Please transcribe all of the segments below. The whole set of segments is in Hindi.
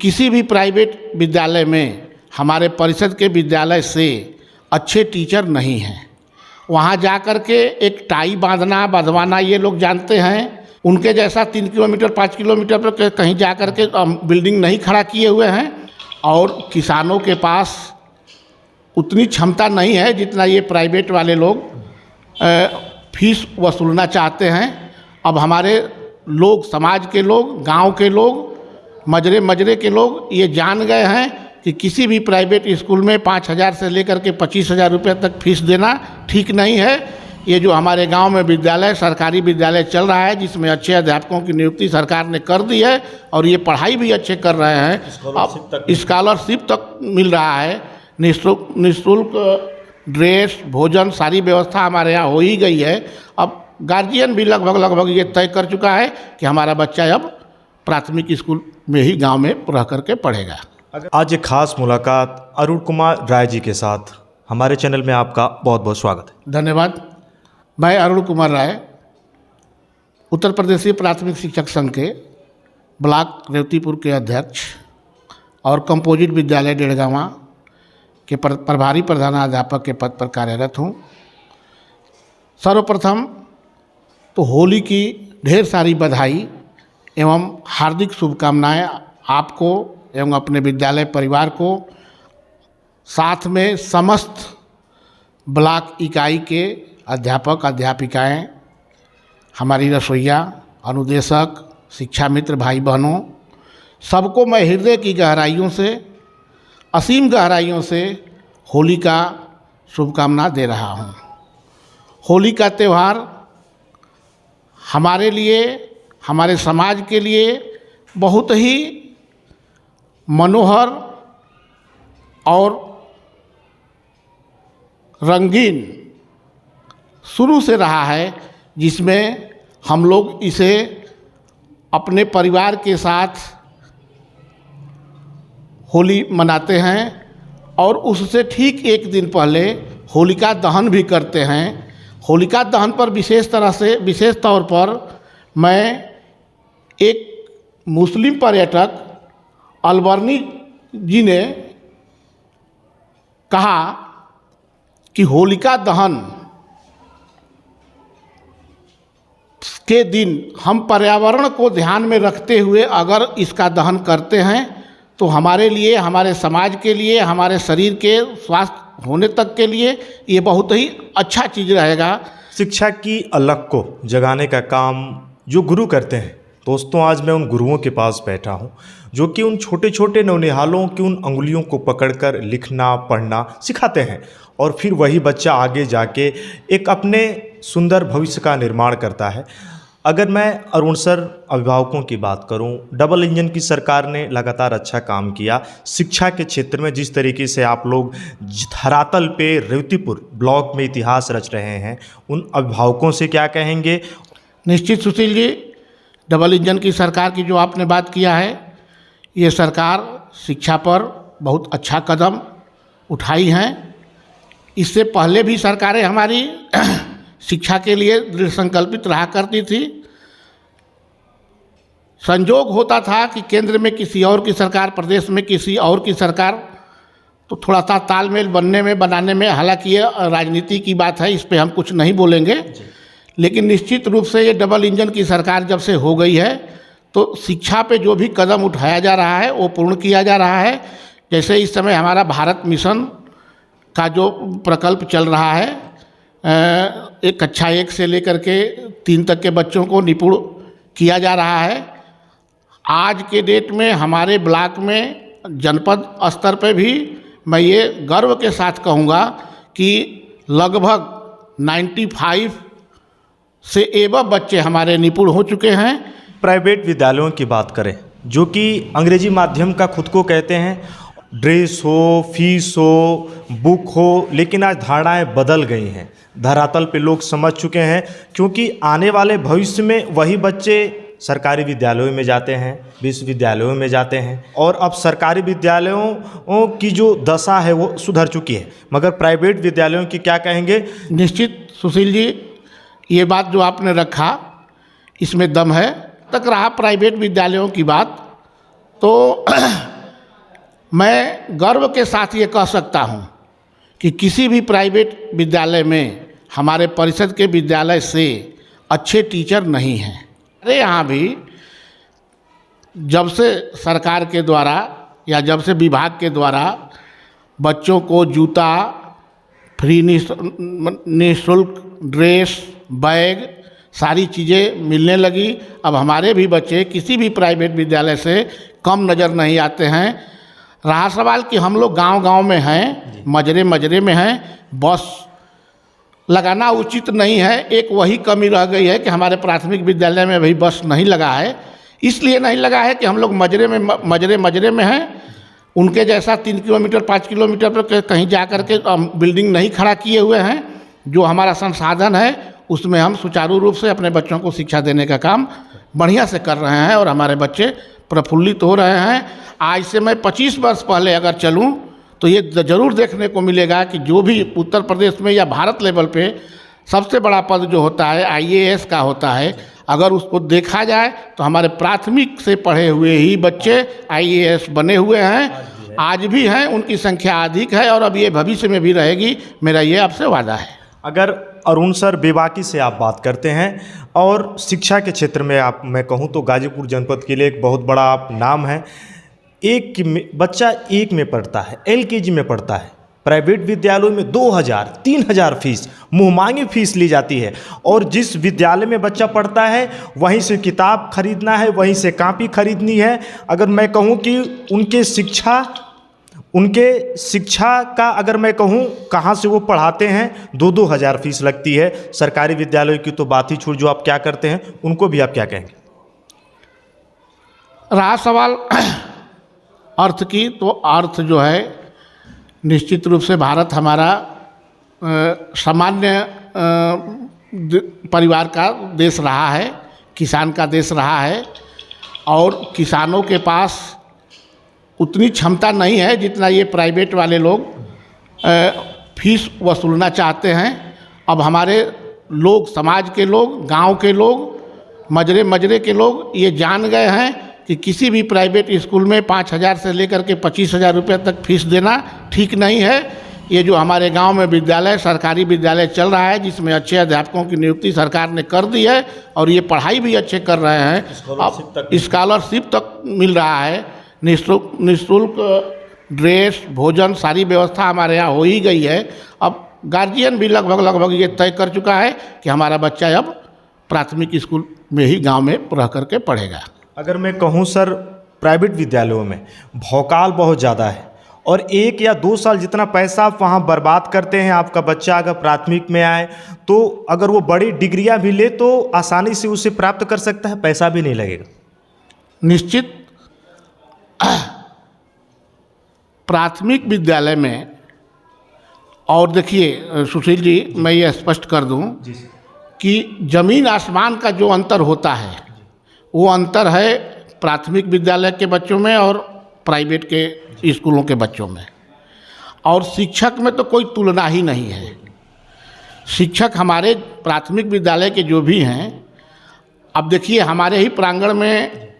किसी भी प्राइवेट विद्यालय में हमारे परिषद के विद्यालय से अच्छे टीचर नहीं हैं। वहाँ जा कर के एक टाई बंधवाना ये लोग जानते हैं। उनके जैसा 3 किलोमीटर 5 किलोमीटर पर कहीं जा कर के बिल्डिंग नहीं खड़ा किए हुए हैं। और किसानों के पास उतनी क्षमता नहीं है जितना ये प्राइवेट वाले लोग फीस वसूलना चाहते हैं। अब हमारे लोग, समाज के लोग, गांव के लोग, मजरे के लोग ये जान गए हैं कि किसी भी प्राइवेट स्कूल में 5,000 से लेकर के 25,000 रुपये तक फीस देना ठीक नहीं है। ये जो हमारे गांव में विद्यालय, सरकारी विद्यालय चल रहा है, जिसमें अच्छे अध्यापकों की नियुक्ति सरकार ने कर दी है और ये पढ़ाई भी अच्छे कर रहे हैं, अब स्कॉलरशिप तक मिल रहा है, निःशुल्क ड्रेस, भोजन, सारी व्यवस्था हमारे यहाँ हो ही गई है। अब गार्जियन भी लगभग ये तय कर चुका है कि हमारा बच्चा अब प्राथमिक स्कूल में ही गांव में रह करके पढ़ेगा। आज एक खास मुलाकात अरुण कुमार राय जी के साथ, हमारे चैनल में आपका बहुत बहुत स्वागत है। धन्यवाद। मैं अरुण कुमार राय, उत्तर प्रदेशीय प्राथमिक शिक्षक संघ के ब्लॉक रेवतीपुर के अध्यक्ष और कंपोजिट विद्यालय डेढ़गांवा के प्रभारी प्रधानाध्यापक के पद पर कार्यरत हूँ। सर्वप्रथम तो होली की ढेर सारी बधाई एवं हार्दिक शुभकामनाएं आपको एवं अपने विद्यालय परिवार को, साथ में समस्त ब्लॉक इकाई के अध्यापक अध्यापिकाएं, हमारी रसोइया, अनुदेशक, शिक्षा मित्र भाई बहनों, सबको मैं हृदय की गहराइयों से, असीम गहराइयों से होली का शुभकामना दे रहा हूँ। होली का त्यौहार हमारे लिए, हमारे समाज के लिए बहुत ही मनोहर और रंगीन शुरू से रहा है, जिसमें हम लोग इसे अपने परिवार के साथ होली मनाते हैं और उससे ठीक एक दिन पहले होलिका दहन भी करते हैं। होलिका दहन पर विशेष तौर पर मैं एक मुस्लिम पर्यटक अलबर्नी जी ने कहा कि होलिका दहन के दिन हम पर्यावरण को ध्यान में रखते हुए अगर इसका दहन करते हैं तो हमारे लिए, हमारे समाज के लिए, हमारे शरीर के स्वास्थ्य होने तक के लिए ये बहुत ही अच्छा चीज़ रहेगा। शिक्षा की अलख को जगाने का काम जो गुरु करते हैं, दोस्तों आज मैं उन गुरुओं के पास बैठा हूं जो कि उन छोटे छोटे नौनिहालों की उन अंगुलियों को पकड़कर लिखना पढ़ना सिखाते हैं और फिर वही बच्चा आगे जाके एक अपने सुंदर भविष्य का निर्माण करता है। अगर मैं अरुण सर अभिभावकों की बात करूं, डबल इंजन की सरकार ने लगातार अच्छा काम किया शिक्षा के क्षेत्र में। जिस तरीके से आप लोग धरातल पे रेवतीपुर ब्लॉक में इतिहास रच रहे हैं, उन अभिभावकों से क्या कहेंगे? निश्चित सुशील जी, डबल इंजन की सरकार की जो आपने बात किया है, ये सरकार शिक्षा पर बहुत अच्छा कदम उठाई हैं। इससे पहले भी सरकारें हमारी शिक्षा के लिए दृढ़ संकल्पित रहा करती थी। संजोग होता था कि केंद्र में किसी और की सरकार, प्रदेश में किसी और की सरकार, तो थोड़ा सा तालमेल बनाने में, हालांकि ये राजनीति की बात है, इस पे हम कुछ नहीं बोलेंगे, लेकिन निश्चित रूप से ये डबल इंजन की सरकार जब से हो गई है तो शिक्षा पे जो भी कदम उठाया जा रहा है वो पूर्ण किया जा रहा है। जैसे इस समय हमारा भारत मिशन का जो प्रकल्प चल रहा है, एक कक्षा 1 से लेकर के 3 तक के बच्चों को निपुण किया जा रहा है। आज के डेट में हमारे ब्लॉक में जनपद स्तर पे भी मैं ये गर्व के साथ कहूँगा कि लगभग 95 से एवं बच्चे हमारे निपुण हो चुके हैं। प्राइवेट विद्यालयों की बात करें जो कि अंग्रेजी माध्यम का खुद को कहते हैं, ड्रेस हो, फीस हो, बुक हो, लेकिन आज धारणाएं बदल गई हैं। धरातल पे लोग समझ चुके हैं क्योंकि आने वाले भविष्य में वही बच्चे सरकारी विद्यालयों में जाते हैं, विश्वविद्यालयों में जाते हैं और अब सरकारी विद्यालयों की जो दशा है वो सुधर चुकी है, मगर प्राइवेट विद्यालयों की क्या कहेंगे? निश्चित सुशील जी, ये बात जो आपने रखा इसमें दम है। तक रहा प्राइवेट विद्यालयों की बात, तो मैं गर्व के साथ ये कह सकता हूँ कि किसी भी प्राइवेट विद्यालय में हमारे परिषद के विद्यालय से अच्छे टीचर नहीं हैं। अरे यहाँ भी जब से सरकार के द्वारा या जब से विभाग के द्वारा बच्चों को जूता फ्री निःशुल्क ड्रेस बैग सारी चीज़ें मिलने लगी, अब हमारे भी बच्चे किसी भी प्राइवेट विद्यालय से कम नज़र नहीं आते हैं। रहा सवाल कि हम लोग गांव-गांव में हैं, मजरे में हैं, बस लगाना उचित नहीं है। एक वही कमी रह गई है कि हमारे प्राथमिक विद्यालय में अभी बस नहीं लगा है। इसलिए नहीं लगा है कि हम लोग मजरे में हैं, उनके जैसा 3 किलोमीटर 5 किलोमीटर पर कहीं जा कर के बिल्डिंग नहीं खड़ा किए हुए हैं। जो हमारा संसाधन है उसमें हम सुचारू रूप से अपने बच्चों को शिक्षा देने का काम बढ़िया से कर रहे हैं और हमारे बच्चे प्रफुल्लित हो रहे हैं। आज से मैं 25 वर्ष पहले अगर चलूं तो ये ज़रूर देखने को मिलेगा कि जो भी उत्तर प्रदेश में या भारत लेवल पे सबसे बड़ा पद जो होता है IAS का होता है, अगर उसको देखा जाए तो हमारे प्राथमिक से पढ़े हुए ही बच्चे IAS बने हुए हैं, आज भी हैं, उनकी संख्या अधिक है और अब ये भविष्य में भी रहेगी, मेरा ये आपसे वादा है। अगर अरुण सर बेबाकी से आप बात करते हैं और शिक्षा के क्षेत्र में मैं कहूँ तो गाजीपुर जनपद के लिए एक बहुत बड़ा आप नाम है। बच्चा एक में पढ़ता है, LKG में पढ़ता है, प्राइवेट विद्यालयों में 2000-3000 फीस मुँहमांगी फीस ली जाती है और जिस विद्यालय में बच्चा पढ़ता है वहीं से किताब खरीदना है, वहीं से कॉपी खरीदनी है। अगर मैं कहूँ कि उनके शिक्षा का अगर मैं कहूँ कहाँ से वो पढ़ाते हैं, 2-2 हज़ार फीस लगती है। सरकारी विद्यालयों की तो बात ही छोड़, जो आप क्या करते हैं उनको भी आप क्या कहेंगे? रहा सवाल अर्थ की, तो अर्थ जो है निश्चित रूप से भारत हमारा सामान्य परिवार का देश रहा है, किसान का देश रहा है और किसानों के पास उतनी क्षमता नहीं है जितना ये प्राइवेट वाले लोग फीस वसूलना चाहते हैं। अब हमारे लोग, समाज के लोग, गांव के लोग, मजरे के लोग ये जान गए हैं कि किसी भी प्राइवेट स्कूल में 5,000 से लेकर के 25,000 रुपये तक फीस देना ठीक नहीं है। ये जो हमारे गांव में विद्यालय, सरकारी विद्यालय चल रहा है जिसमें अच्छे अध्यापकों की नियुक्ति सरकार ने कर दी है और ये पढ़ाई भी अच्छे कर रहे हैं, अब स्कॉलरशिप तक मिल रहा है, निःशुल्क ड्रेस, भोजन, सारी व्यवस्था हमारे यहाँ हो ही गई है। अब गार्जियन भी लगभग ये तय कर चुका है कि हमारा बच्चा अब प्राथमिक स्कूल में ही गांव में रह करके पढ़ेगा। अगर मैं कहूँ सर, प्राइवेट विद्यालयों में भौकाल बहुत ज़्यादा है और 1 या 2 साल जितना पैसा आप वहाँ बर्बाद करते हैं, आपका बच्चा अगर प्राथमिक में आए तो अगर वो बड़ी डिग्रियाँ भी ले तो आसानी से उसे प्राप्त कर सकता है, पैसा भी नहीं लगेगा। निश्चित प्राथमिक विद्यालय में, और देखिए सुशील जी, मैं ये स्पष्ट कर दूं कि ज़मीन आसमान का जो अंतर होता है वो अंतर है प्राथमिक विद्यालय के बच्चों में और प्राइवेट के स्कूलों के बच्चों में। और शिक्षक में तो कोई तुलना ही नहीं है। शिक्षक हमारे प्राथमिक विद्यालय के जो भी हैं, अब देखिए हमारे ही प्रांगण में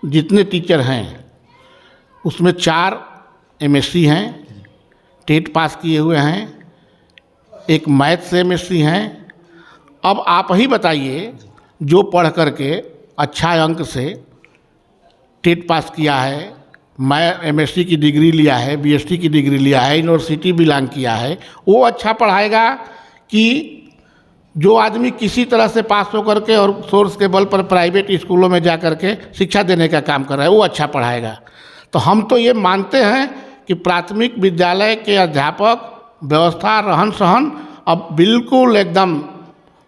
जितने टीचर हैं उसमें 4 MSc हैं, टेट पास किए हुए हैं, एक मैथ से MSc हैं। अब आप ही बताइए, जो पढ़ करके अच्छा अंक से टेट पास किया है, मैं MSc की डिग्री लिया है, BSc की डिग्री लिया है, यूनिवर्सिटी बिलोंग किया है, वो अच्छा पढ़ाएगा कि जो आदमी किसी तरह से पास होकर के और सोर्स के बल पर प्राइवेट स्कूलों में जा कर के शिक्षा देने का काम कर रहा है, वो अच्छा पढ़ाएगा? तो हम तो ये मानते हैं कि प्राथमिक विद्यालय के अध्यापक, व्यवस्था, रहन सहन अब बिल्कुल एकदम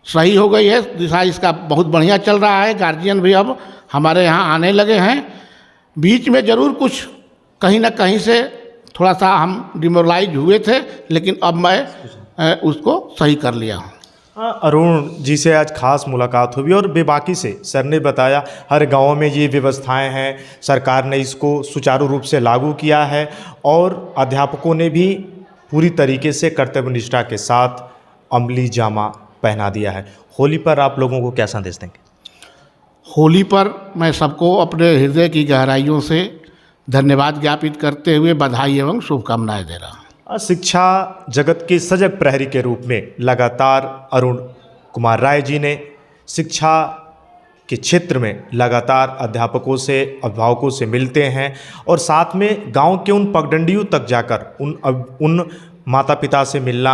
सही हो गई है, दिशा इसका बहुत बढ़िया चल रहा है। गार्जियन भी अब हमारे यहाँ आने लगे हैं। बीच में ज़रूर कुछ कहीं ना कहीं से थोड़ा सा हम डिमोरलाइज हुए थे, लेकिन अब मैं उसको सही कर लिया हूँ। अरुण जी से आज खास मुलाकात हुई और बेबाकी से सर ने बताया हर गांव में ये व्यवस्थाएं हैं, सरकार ने इसको सुचारू रूप से लागू किया है और अध्यापकों ने भी पूरी तरीके से कर्तव्यनिष्ठा के साथ अमली जामा पहना दिया है। होली पर आप लोगों को क्या संदेश देंगे? होली पर मैं सबको अपने हृदय की गहराइयों से धन्यवाद ज्ञापित करते हुए बधाई एवं शुभकामनाएं दे रहा हूँ। शिक्षा जगत के सजग प्रहरी के रूप में लगातार अरुण कुमार राय जी ने शिक्षा के क्षेत्र में लगातार अध्यापकों से अभिभावकों से मिलते हैं और साथ में गांव के उन पगडंडियों तक जाकर उन माता पिता से मिलना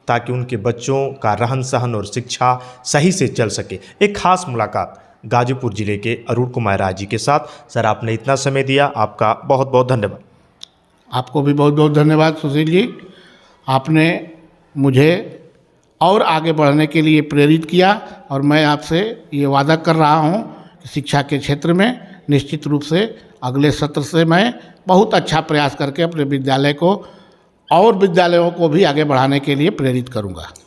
ताकि उनके बच्चों का रहन सहन और शिक्षा सही से चल सके। एक खास मुलाकात गाजीपुर जिले के अरुण कुमार राय जी के साथ। सर, आपने इतना समय दिया, आपका बहुत बहुत धन्यवाद। आपको भी बहुत बहुत धन्यवाद सुशील जी। आपने मुझे और आगे बढ़ने के लिए प्रेरित किया और मैं आपसे ये वादा कर रहा हूँ कि शिक्षा के क्षेत्र में निश्चित रूप से अगले सत्र से मैं बहुत अच्छा प्रयास करके अपने विद्यालय को और विद्यालयों को भी आगे बढ़ाने के लिए प्रेरित करूँगा।